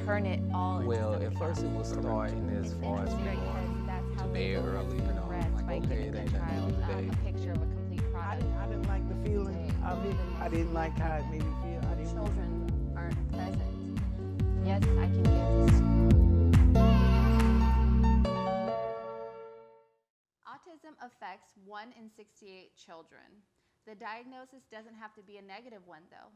turn it all into Well, something at first it was starting as far as to bed early, you know, like, okay, it ain't nothing to do today. a picture of a complete product. I didn't like the feeling of it. I didn't like how it made me feel. Children aren't present. Yes, I can give this to you. Autism affects 1 in 68 children. The diagnosis doesn't have to be a negative one, though.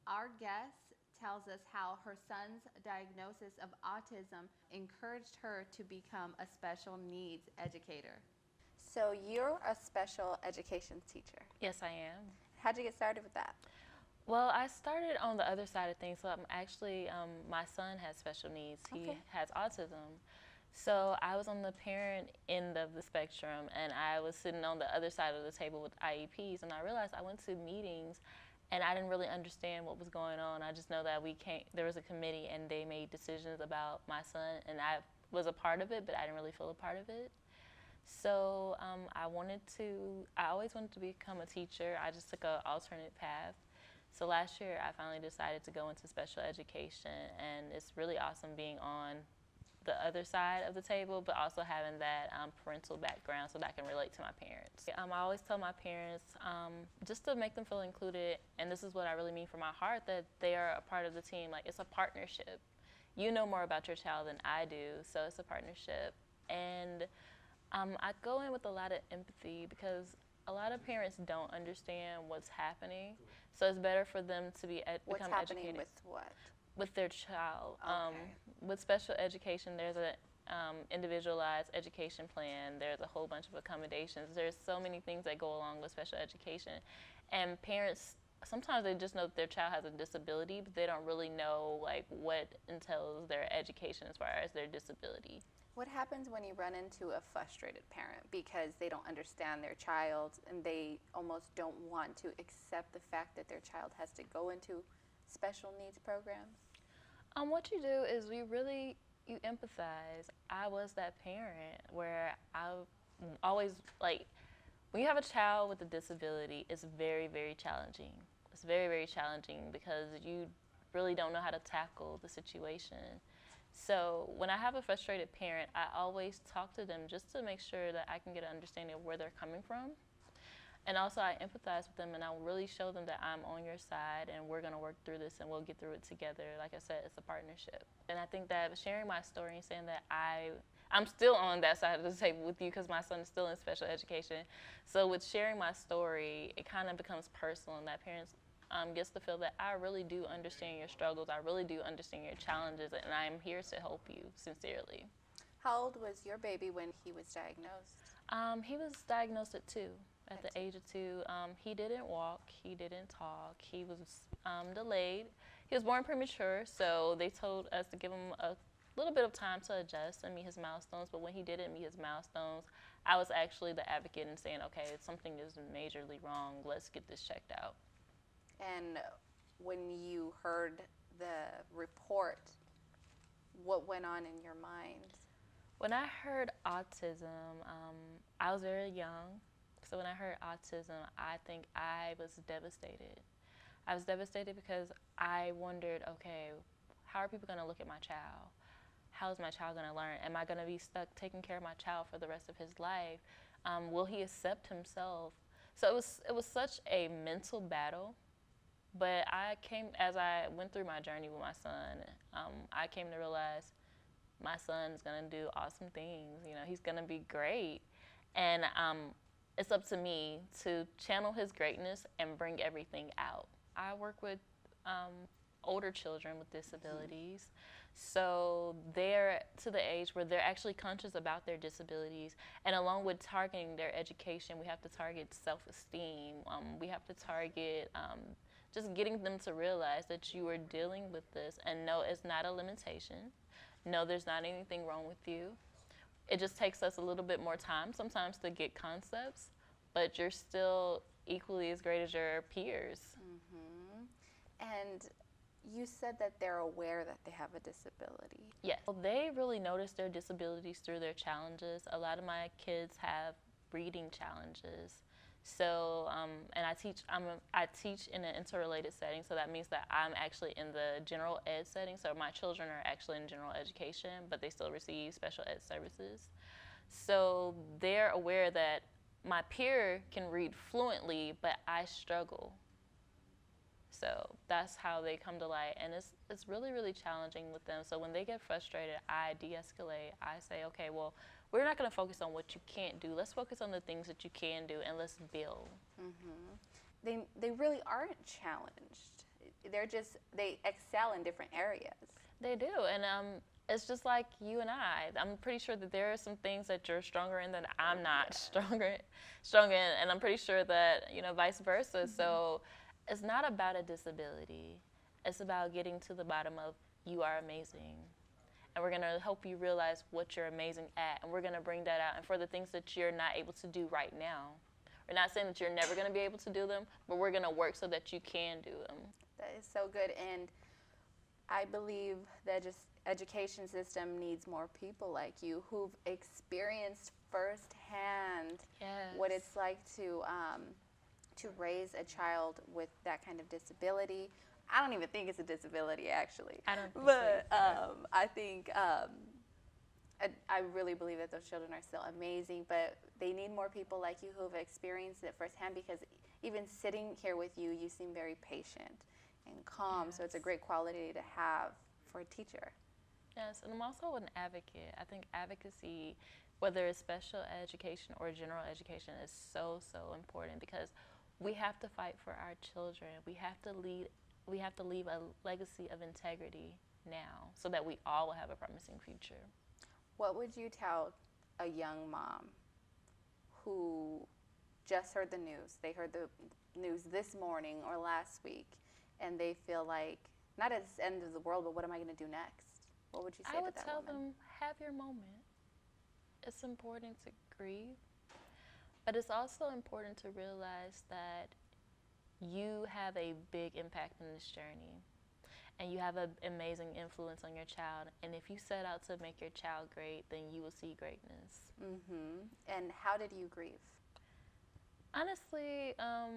Our guest tells us how her son's diagnosis of autism encouraged her to become a special needs educator. So you're a special education teacher. Yes, I am. How'd you get started with that? Well, I started on the other side of things. So I'm actually, my son has special needs. He has autism. So I was on the parent end of the spectrum, and I was sitting on the other side of the table with IEPs, and I realized I went to meetings, and I didn't really understand what was going on. I just know that there was a committee, and they made decisions about my son, and I was a part of it, but I didn't really feel a part of it. So I always wanted to become a teacher. I just took an alternate path. So last year, I finally decided to go into special education, and it's really awesome being on the other side of the table, but also having that parental background so that I can relate to my parents. I always tell my parents just to make them feel included, and this is what I really mean from my heart, that they are a part of the team. Like, it's a partnership. You know more about your child than I do, so it's a partnership. And I go in with a lot of empathy because a lot of parents don't understand what's happening, so it's better for them to become educated. What's happening with what? With their child. Okay. With special education, there's a individualized education plan. There's a whole bunch of accommodations. There's so many things that go along with special education. And parents, sometimes they just know that their child has a disability, but they don't really know like what entails their education as far as their disability. What happens when you run into a frustrated parent because they don't understand their child and they almost don't want to accept the fact that their child has to go into special needs programs? What you do is you empathize. I was that parent where I always, like, when you have a child with a disability, it's very, very challenging. It's very, very challenging because you really don't know how to tackle the situation. So when I have a frustrated parent, I always talk to them just to make sure that I can get an understanding of where they're coming from. And also I empathize with them, and I'll really show them that I'm on your side and we're going to work through this and we'll get through it together. Like I said, it's a partnership. And I think that sharing my story and saying that I'm still on that side of the table with you because my son is still in special education. So with sharing my story, it kind of becomes personal, and that parents gets to feel that I really do understand your struggles, I really do understand your challenges, and I'm here to help you sincerely. How old was your baby when he was diagnosed? He was diagnosed at 2. At the age of 2, he didn't walk, he didn't talk, he was delayed. He was born premature, so they told us to give him a little bit of time to adjust and meet his milestones, but when he didn't meet his milestones, I was actually the advocate in saying, okay, something is majorly wrong, let's get this checked out. And when you heard the report, what went on in your mind? When I heard autism, I was very young. So when I heard autism, I think I was devastated. I was devastated because I wondered, okay, how are people going to look at my child? How is my child going to learn? Am I going to be stuck taking care of my child for the rest of his life? Will he accept himself? So it was such a mental battle. But as I went through my journey with my son, I came to realize my son's going to do awesome things. You know, he's going to be great. And it's up to me to channel his greatness and bring everything out. I work with older children with disabilities. So they're to the age where they're actually conscious about their disabilities. And along with targeting their education, we have to target self-esteem. We have to target just getting them to realize that you are dealing with this, and no, it's not a limitation. No, there's not anything wrong with you. It just takes us a little bit more time sometimes to get concepts, but you're still equally as great as your peers. Mm-hmm. And you said that they're aware that they have a disability. Yes. Well, they really notice their disabilities through their challenges. A lot of my kids have reading challenges. So, and I teach in an interrelated setting, so that means that I'm actually in the general ed setting. So my children are actually in general education, but they still receive special ed services. So they're aware that my peer can read fluently, but I struggle. So that's how they come to light, and it's really, really challenging with them. So when they get frustrated, I de-escalate. I say, okay, well, we're not going to focus on what you can't do. Let's focus on the things that you can do, and let's build. They really aren't challenged. They excel in different areas. They do, and it's just like you and I. I'm pretty sure that there are some things that you're stronger in that I'm not strong in, and I'm pretty sure that, vice versa. So it's not about a disability. It's about getting to the bottom of you are amazing. And we're going to help you realize what you're amazing at, and we're going to bring that out. And for the things that you're not able to do right now, we're not saying that you're never going to be able to do them, but we're going to work so that you can do them. That is so good, and I believe that just education system needs more people like you who've experienced firsthand what it's like to raise a child with that kind of disability. I don't even think it's a disability, actually. I don't think but so. I think I really believe that those children are still amazing, but they need more people like you who've experienced it firsthand, because even sitting here with you, you seem very patient and calm, so it's a great quality to have for a teacher. Yes, and I'm also an advocate. I think advocacy, whether it's special education or general education, is so, so important, because we have to fight for our children. We have to leave a legacy of integrity now so that we all will have a promising future. What would you tell a young mom who just heard the news? They heard the news this morning or last week, and they feel like, not at the end of the world, but what am I going to do next? What would you say to that woman? I would tell them, have your moment. It's important to grieve, but it's also important to realize that you have a big impact in this journey, and you have an amazing influence on your child. And if you set out to make your child great, then you will see greatness. And how did you grieve? Honestly, I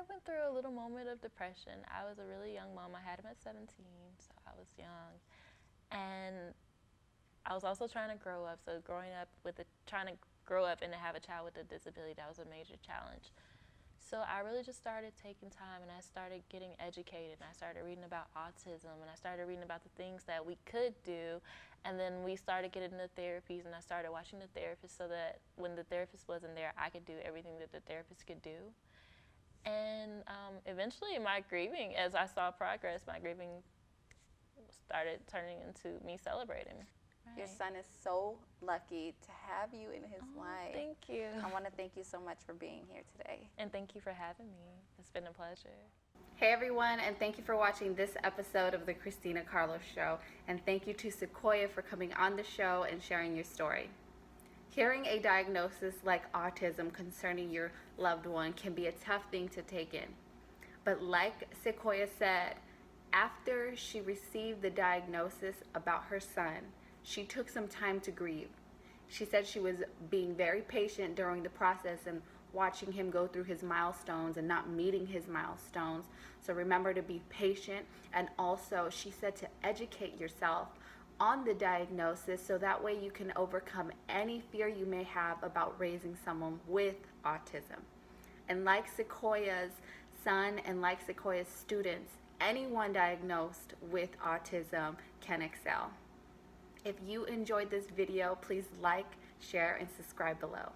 went through a little moment of depression. I was a really young mom. I had him at 17, so I was young. And I was also trying to grow up. So trying to grow up and to have a child with a disability, that was a major challenge. So I really just started taking time, and I started getting educated, and I started reading about autism, and I started reading about the things that we could do. And then we started getting into therapies, and I started watching the therapist so that when the therapist wasn't there, I could do everything that the therapist could do. And eventually my grieving, as I saw progress, my grieving started turning into me celebrating. Right. Your son is so lucky to have you in his life. Thank you. I want to thank you so much for being here today. And thank you for having me. It's been a pleasure. Hey everyone, and thank you for watching this episode of the Christina Carlos Show. And thank you to Sequoia for coming on the show and sharing your story. Hearing a diagnosis like autism concerning your loved one can be a tough thing to take in. But like Sequoia said, after she received the diagnosis about her son, she took some time to grieve. She said she was being very patient during the process and watching him go through his milestones and not meeting his milestones. So remember to be patient, and also she said to educate yourself on the diagnosis so that way you can overcome any fear you may have about raising someone with autism. And like Sequoia's son and like Sequoia's students, anyone diagnosed with autism can excel. If you enjoyed this video, please like, share, and subscribe below.